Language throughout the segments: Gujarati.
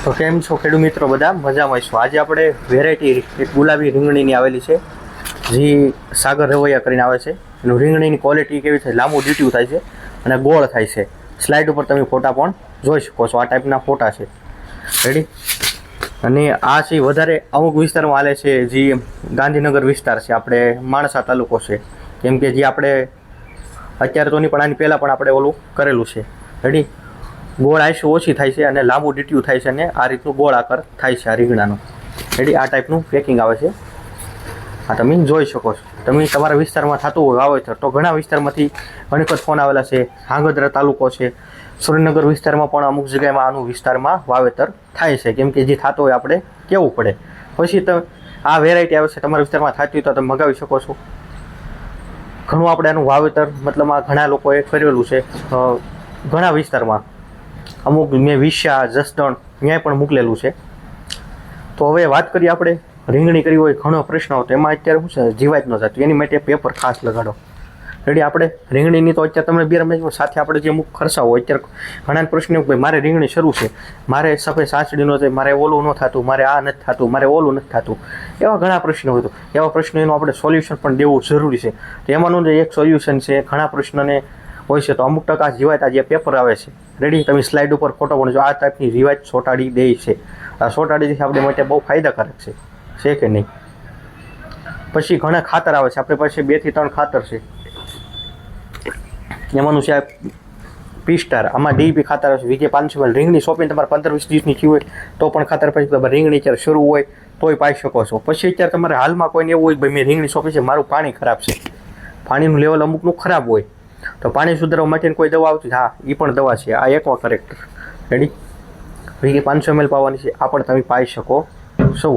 તો કેમ છો ખેડૂત મિત્રો? બધા મજામાં છો? આજે આપણે વેરાયટી એક ગુલાબી રીંગણીની આવેલી છે, જે સાગર રવૈયા કરીને આવે છે. એનું રીંગણીની ક્વોલિટી કેવી થાય, લાંબુ ડીટ્યુ થાય છે અને ગોળ થાય છે. સ્લાઇડ ઉપર તમે ફોટા પણ જોઈ શકો છો. આ ટાઈપના ફોટા છે. રેડી? અને આ છે વધારે અમુક વિસ્તારમાં હાલે છે, જે ગાંધીનગર વિસ્તાર છે, આપણે માણસા તાલુકો છે. કેમ કે જે આપણે અત્યારે તો નહીં પણ આની પહેલાં પણ આપણે ઓલું કરેલું છે. રેડી? ગોળ આયશું ઓછી થાય છે અને લાંબુ ડીટ્યુ થાય છે, અને આ રીતનું ગોળ આકાર થાય છે આ રીંગણાનો. રેડી? આ ટાઈપનું પેકિંગ આવે છે. આ તમે જોઈ શકો છો. તમે તમારા વિસ્તારમાં થતું હોય વાવેતર, તો ઘણા વિસ્તારમાંથી ઘણી વખત ફોન આવેલા છે. હાંગધ્રા તાલુકો છે, સુરેન્દ્રનગર વિસ્તારમાં પણ અમુક જગ્યામાં આનું વિસ્તારમાં વાવેતર થાય છે. કેમ કે જે થતું હોય આપણે કહેવું પડે. પછી તમે આ વેરાયટી આવે છે તમારા વિસ્તારમાં થતી હોય તો તમે મગાવી શકો છો. ઘણું આપણે આનું વાવેતર મતલબ આ ઘણા લોકોએ કરેલું છે ઘણા વિસ્તારમાં. અમુક મેં વિશા જસદણ ત્યાં પણ મોકલેલું છે. તો હવે વાત કરીએ આપણે રીંગણી કરી હોય ઘણો પ્રશ્ન હતો, એમાં અત્યારે શું છે જીવાત ન થતું, એની માટે પેપર ખાસ લગાડો. રેડી? આપણે રીંગણીની તો અત્યારે તમે બે રમેશ સાથે આપણે જે અમુક ખર્ચા હોય, અત્યારે ઘણા પ્રશ્ન ભાઈ મારે રીંગણી શરૂ છે, મારે સફેદ સાંચડીનો છે, મારે ઓલું ન થતું, મારે આ નથી થતું, મારે ઓલું નથી થતું, એવા ઘણા પ્રશ્નો હોય. તો એવા પ્રશ્નોનું આપણે સોલ્યુશન પણ દેવું જરૂરી છે. તો એમાંનું જે એક સોલ્યુશન છે, ઘણા પ્રશ્નોને હોય છે તો અમુક ટકા જીવાત આ જે પેપર આવે છે. રેડી? તમે સ્લાઇડ ઉપર ફોટો પણ જો આ ટાઈપની જીવાત ચોંટાડી દે છે. આ ચોંટાડીથી આપણે માટે બહુ ફાયદાકારક છે કે નહીં? પછી ઘણા ખાતર આવે છે આપણી પાસે, 2 થી 3 ખાતર છે. એમાંનું છે પી-સ્ટાર, આમાં ડીપી ખાતર આવે છે, વીઘે 500 ml. રીંગણી સોંપીને તમારે 15-20 દિવસની થયું હોય તો પણ ખાતર પછી તમારે રીંગણી અત્યારે શરૂ હોય તોય પાઈ શકો છો. પછી અત્યારે તમારે હાલમાં કોઈને એવું હોય ભાઈ મેં રીંગણી સોંપી છે, મારું પાણી ખરાબ છે, પાણીનું લેવલ અમુકનું ખરાબ હોય, તો પાણી સુધારવા માટેની કોઈ દવા આવતી? હા, એ પણ દવા છે. આ એક્વા કરેક્ટર. રેડી? વીઘે 500 ml પાવાની છે, આ પણ તમે પાઈ શકો છો.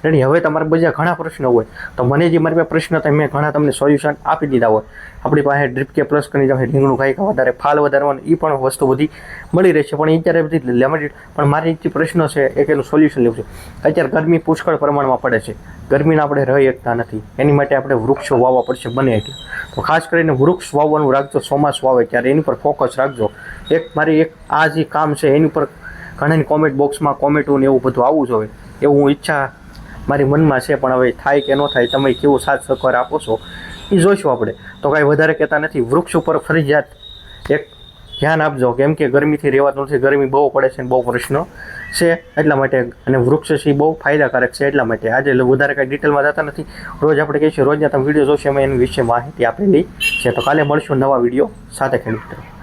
રેડી? હવે તમારે બીજા ઘણા પ્રશ્નો હોય તો મને જે મારી પાસે પ્રશ્ન હતા મેં ઘણા તમને સોલ્યુશન આપી દીધા હોય. આપણી પાસે ડ્રીપ કે પ્લસ કરી જાવ, રીંગણું કાંઈક વધારે ફાલ વધારવાનું એ પણ વસ્તુ બધી મળી રહેશે. પણ અત્યારે બધી લિમિટેડ. પણ મારી જે પ્રશ્ન છે એક એનું સોલ્યુશન લેવું છે. અત્યારે ગરમી પુષ્કળ પ્રમાણમાં પડે છે, ગરમીને આપણે રહી શકતા નથી, એની માટે આપણે વૃક્ષો વાવવા પડશે બને એટલે. તો ખાસ કરીને વૃક્ષ વાવવાનું રાખજો. ચોમાસું આવે ત્યારે એની પર ફોકસ રાખજો. મારી આ જે કામ છે એની પર ઘણાની કોમેન્ટ બોક્સમાં કોમેન્ટો ને એવું બધું આવવું જોઈએ, એવું હું ઈચ્છા મારી મનમાં છે. પણ હવે થાય કે ન થાય, તમે કેવો સાથ સહકાર આપો છો એ જોઈશું આપણે. તો કાંઈ વધારે કહેતા નથી. વૃક્ષ ઉપર ફરજિયાત એક ધ્યાન આપજો, કેમ કે ગરમીથી રહેવાતું નથી. ગરમી બહુ પડે છે અને બહુ પ્રશ્નો છે એટલા માટે. અને વૃક્ષ છે એ બહુ ફાયદાકારક છે એટલા માટે. આજે વધારે કાંઈ ડિટેલમાં જતા નથી. રોજ આપણે કહીશું, રોજના તમે વિડીયો જોશો એમાં એની વિશે માહિતી આપેલી છે. તો કાલે મળશું નવા વિડીયો સાથે ખેડૂત.